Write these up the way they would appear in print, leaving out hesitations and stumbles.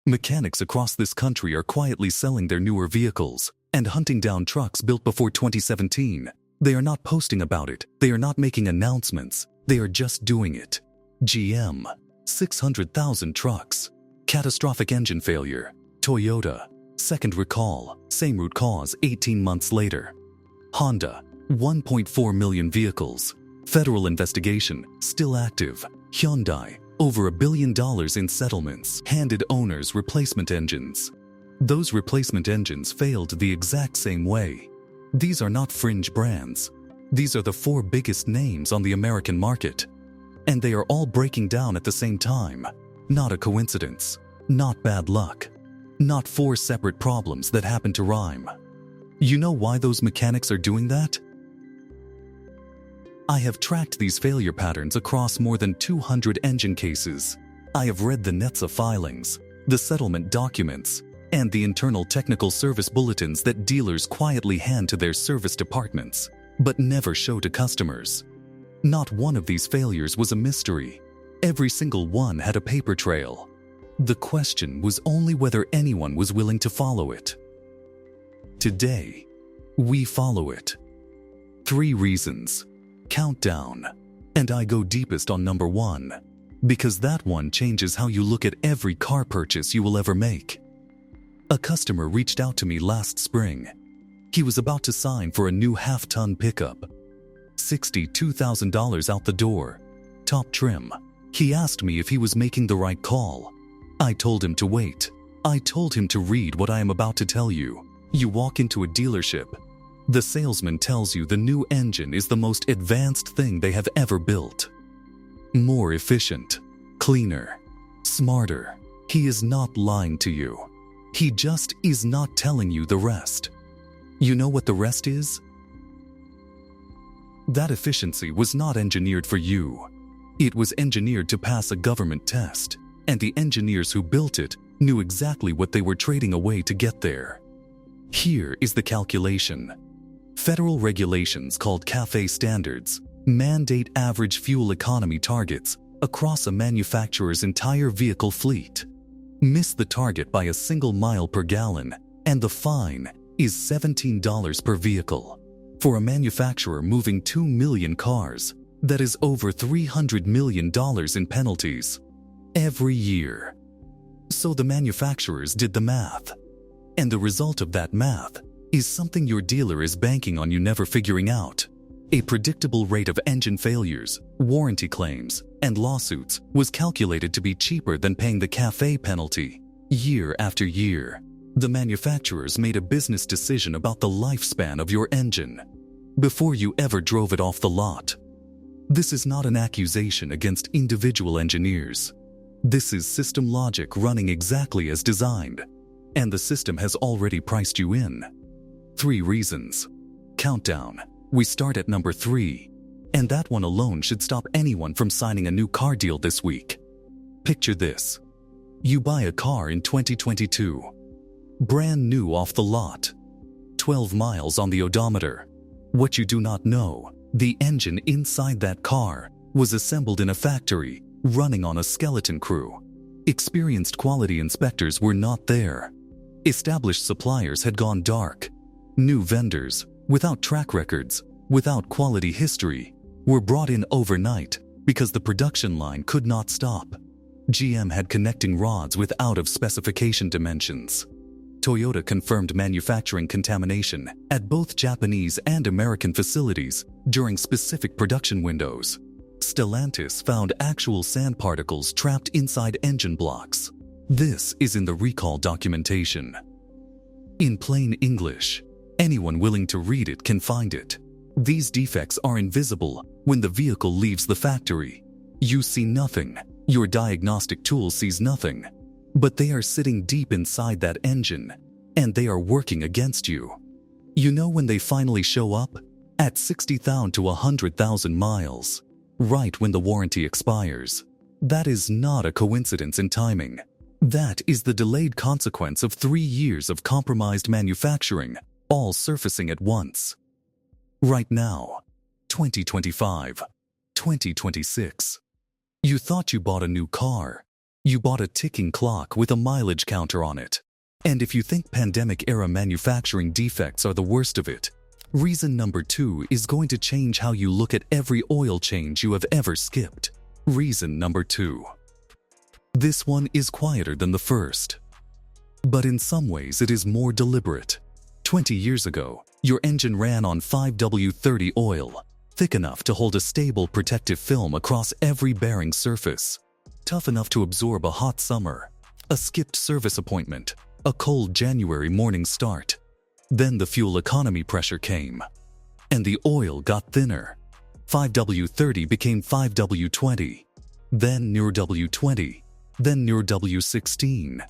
Mechanics across this country are quietly selling their newer vehicles and hunting down trucks built before 2017. They are not posting about it. They are not making announcements. They are just doing it. GM, 600,000 trucks. Catastrophic engine failure. Toyota, second recall, same root cause 18 months later. Honda, 1.4 million vehicles. Federal investigation, still active. Hyundai, over $1 billion in settlements, handed owners replacement engines. Those replacement engines failed the exact same way. These are not fringe brands. These are the 4 biggest names on the American market. And they are all breaking down at the same time. Not a coincidence. Not bad luck. Not 4 separate problems that happen to rhyme. You know why those mechanics are doing that? I have tracked these failure patterns across more than 200 engine cases. I have read the NHTSA filings, the settlement documents, and the internal technical service bulletins that dealers quietly hand to their service departments, but never show to customers. Not one of these failures was a mystery. Every single one had a paper trail. The question was only whether anyone was willing to follow it. Today, we follow it. 3 reasons. Countdown. And I go deepest on number 1, because that one changes how you look at every car purchase you will ever make. A customer reached out to me last spring. He was about to sign for a new half-ton pickup. $62,000 out the door. Top trim. He asked me if he was making the right call. I told him to wait. I told him to read what I am about to tell you. You walk into a dealership. The salesman tells you the new engine is the most advanced thing they have ever built. More efficient, cleaner, smarter. He is not lying to you. He just is not telling you the rest. You know what the rest is? That efficiency was not engineered for you. It was engineered to pass a government test, and the engineers who built it knew exactly what they were trading away to get there. Here is the calculation. Federal regulations called CAFE standards mandate average fuel economy targets across a manufacturer's entire vehicle fleet. Miss the target by a single mile per gallon, and the fine is $17 per vehicle. For a manufacturer moving 2 million cars, that is over $300 million in penalties every year. So the manufacturers did the math. And the result of that math is something your dealer is banking on you never figuring out. A predictable rate of engine failures, warranty claims, and lawsuits was calculated to be cheaper than paying the CAFE penalty. Year after year, the manufacturers made a business decision about the lifespan of your engine before you ever drove it off the lot. This is not an accusation against individual engineers. This is system logic running exactly as designed, and the system has already priced you in. 3 reasons. Countdown. We start at number 3, and that one alone should stop anyone from signing a new car deal this week. Picture this. You buy a car in 2022. Brand new off the lot. 12 miles on the odometer. What you do not know, the engine inside that car was assembled in a factory, running on a skeleton crew. Experienced quality inspectors were not there. Established suppliers had gone dark. New vendors, without track records, without quality history, were brought in overnight because the production line could not stop. GM had connecting rods with out-of-specification dimensions. Toyota confirmed manufacturing contamination at both Japanese and American facilities during specific production windows. Stellantis found actual sand particles trapped inside engine blocks. This is in the recall documentation. In plain English, anyone willing to read it can find it. These defects are invisible when the vehicle leaves the factory. You see nothing. Your diagnostic tool sees nothing. But they are sitting deep inside that engine, and they are working against you. You know when they finally show up? At 60,000 to 100,000 miles. Right when the warranty expires. That is not a coincidence in timing. That is the delayed consequence of 3 years of compromised manufacturing, all surfacing at once. Right now, 2025, 2026. You thought you bought a new car. You bought a ticking clock with a mileage counter on it. And if you think pandemic-era manufacturing defects are the worst of it, reason number 2 is going to change how you look at every oil change you have ever skipped. Reason number 2. This one is quieter than the first. But in some ways it is more deliberate. 20 years ago, your engine ran on 5W30 oil, thick enough to hold a stable protective film across every bearing surface, tough enough to absorb a hot summer, a skipped service appointment, a cold January morning start. Then the fuel economy pressure came, and the oil got thinner. 5W30 became 5W20, then near W20, then near W16.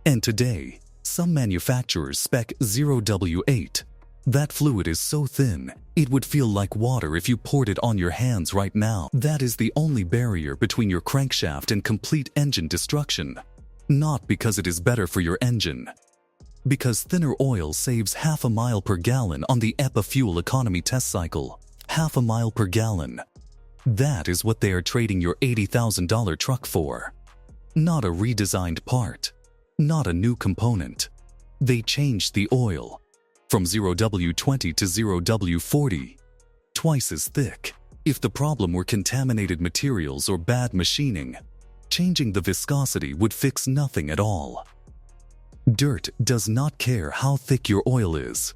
And today, some manufacturers spec 0W8. That fluid is so thin, it would feel like water if you poured it on your hands right now. That is the only barrier between your crankshaft and complete engine destruction. Not because it is better for your engine. Because thinner oil saves half a mile per gallon on the EPA fuel economy test cycle. Half a mile per gallon. That is what they are trading your $80,000 truck for. Not a redesigned part. Not a new component. They changed the oil. From 0W20 to 0W40. Twice as thick. If the problem were contaminated materials or bad machining, changing the viscosity would fix nothing at all. Dirt does not care how thick your oil is.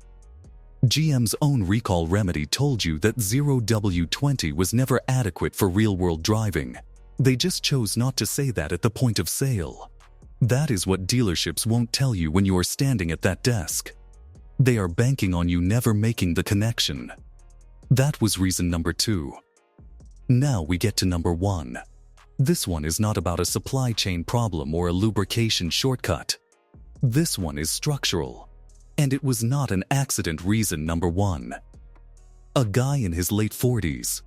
GM's own recall remedy told you that 0W20 was never adequate for real-world driving. They just chose not to say that at the point of sale. That is what dealerships won't tell you when you are standing at that desk. They are banking on you never making the connection. That was reason number 2. Now we get to number 1. This one is not about a supply chain problem or a lubrication shortcut. This one is structural. And it was not an accident. Reason number 1. A guy in his late 40s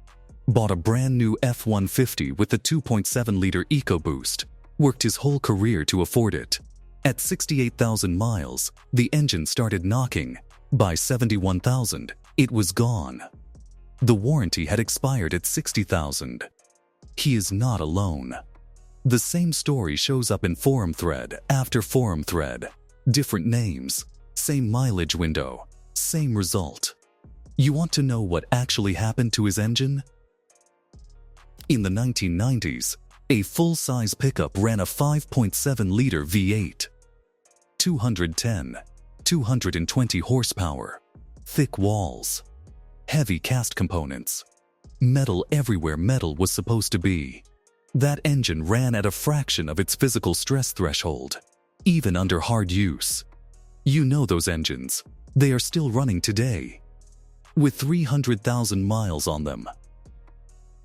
bought a brand new F-150 with the 2.7-liter EcoBoost, worked his whole career to afford it. At 68,000 miles, the engine started knocking. By 71,000, it was gone. The warranty had expired at 60,000. He is not alone. The same story shows up in forum thread after forum thread. Different names, same mileage window, same result. You want to know what actually happened to his engine? In the 1990s, a full-size pickup ran a 5.7-liter V8. 210, 220 horsepower, thick walls, heavy cast components, metal everywhere metal was supposed to be. That engine ran at a fraction of its physical stress threshold, even under hard use. You know those engines. They are still running today, with 300,000 miles on them.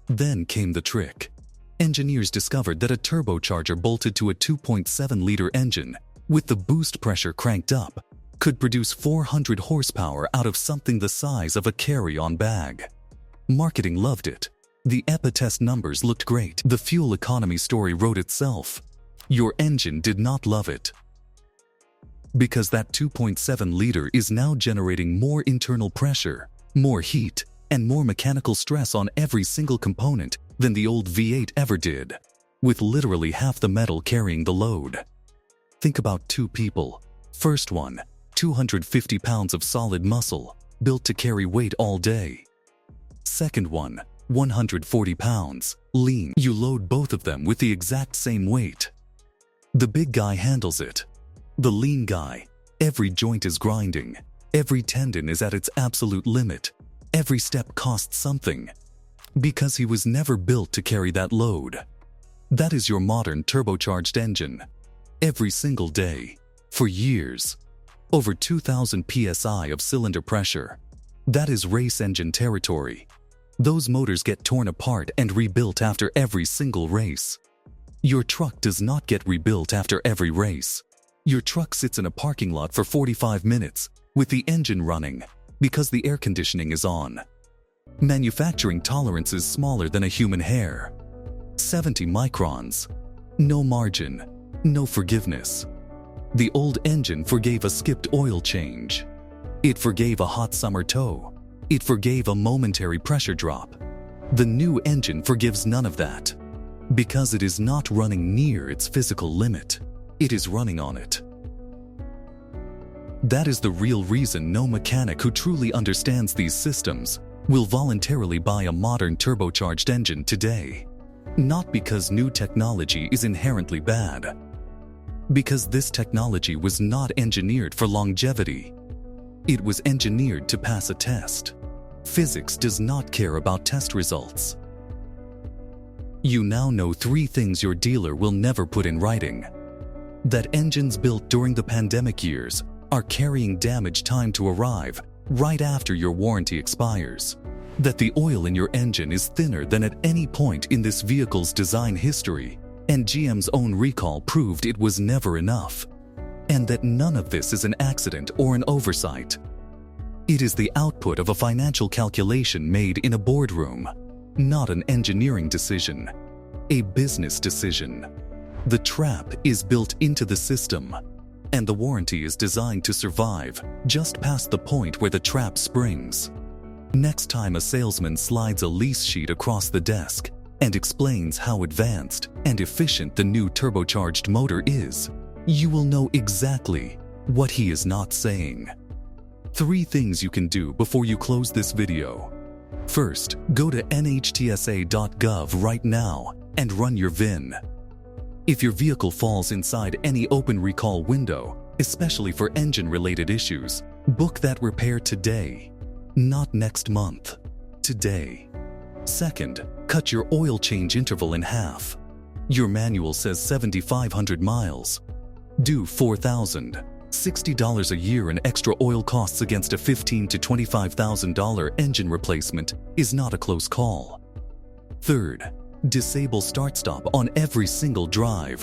Then came the trick. Engineers discovered that a turbocharger bolted to a 2.7-liter engine, with the boost pressure cranked up, could produce 400 horsepower out of something the size of a carry-on bag. Marketing loved it. The EPA test numbers looked great. The fuel economy story wrote itself. Your engine did not love it. Because that 2.7-liter is now generating more internal pressure, more heat, and more mechanical stress on every single component than the old V8 ever did, with literally half the metal carrying the load. Think about 2 people. First one, 250 pounds of solid muscle, built to carry weight all day. Second one, 140 pounds, lean. You load both of them with the exact same weight. The big guy handles it. The lean guy, every joint is grinding, every tendon is at its absolute limit, every step costs something. Because he was never built to carry that load. That is your modern turbocharged engine. Every single day, for years. Over 2,000 psi of cylinder pressure. That is race engine territory. Those motors get torn apart and rebuilt after every single race. Your truck does not get rebuilt after every race. Your truck sits in a parking lot for 45 minutes with the engine running because the air conditioning is on. Manufacturing tolerance is smaller than a human hair. 70 microns. No margin. No forgiveness. The old engine forgave a skipped oil change. It forgave a hot summer tow. It forgave a momentary pressure drop. The new engine forgives none of that. Because it is not running near its physical limit, it is running on it. That is the real reason no mechanic who truly understands these systems will voluntarily buy a modern turbocharged engine today. Not because new technology is inherently bad. Because this technology was not engineered for longevity. It was engineered to pass a test. Physics does not care about test results. You now know 3 things your dealer will never put in writing. That engines built during the pandemic years are carrying damage time to arrive right after your warranty expires. That the oil in your engine is thinner than at any point in this vehicle's design history, and GM's own recall proved it was never enough. And that none of this is an accident or an oversight. It is the output of a financial calculation made in a boardroom, not an engineering decision, a business decision. The trap is built into the system, and the warranty is designed to survive just past the point where the trap springs. Next time a salesman slides a lease sheet across the desk and explains how advanced and efficient the new turbocharged motor is, you will know exactly what he is not saying. 3 things you can do before you close this video. First, go to nhtsa.gov right now and run your VIN. If your vehicle falls inside any open recall window, especially for engine-related issues, book that repair today, not next month, today. Second, cut your oil change interval in half. Your manual says 7,500 miles. Do $4,000. $60 a year in extra oil costs against a $15,000 to $25,000 engine replacement is not a close call. Third, disable start-stop on every single drive.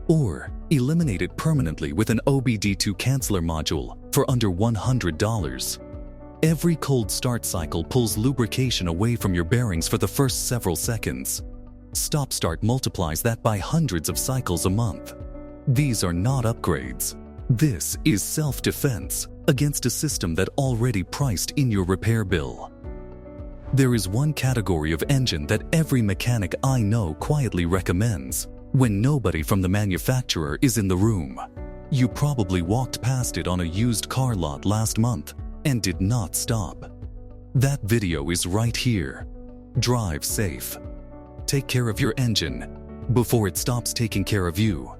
Or eliminate it permanently with an OBD2 canceller module for under $100. Every cold start cycle pulls lubrication away from your bearings for the first several seconds. Stop-start multiplies that by hundreds of cycles a month. These are not upgrades. This is self-defense against a system that already priced in your repair bill. There is one category of engine that every mechanic I know quietly recommends when nobody from the manufacturer is in the room. You probably walked past it on a used car lot last month and did not stop. That video is right here. Drive safe. Take care of your engine before it stops taking care of you.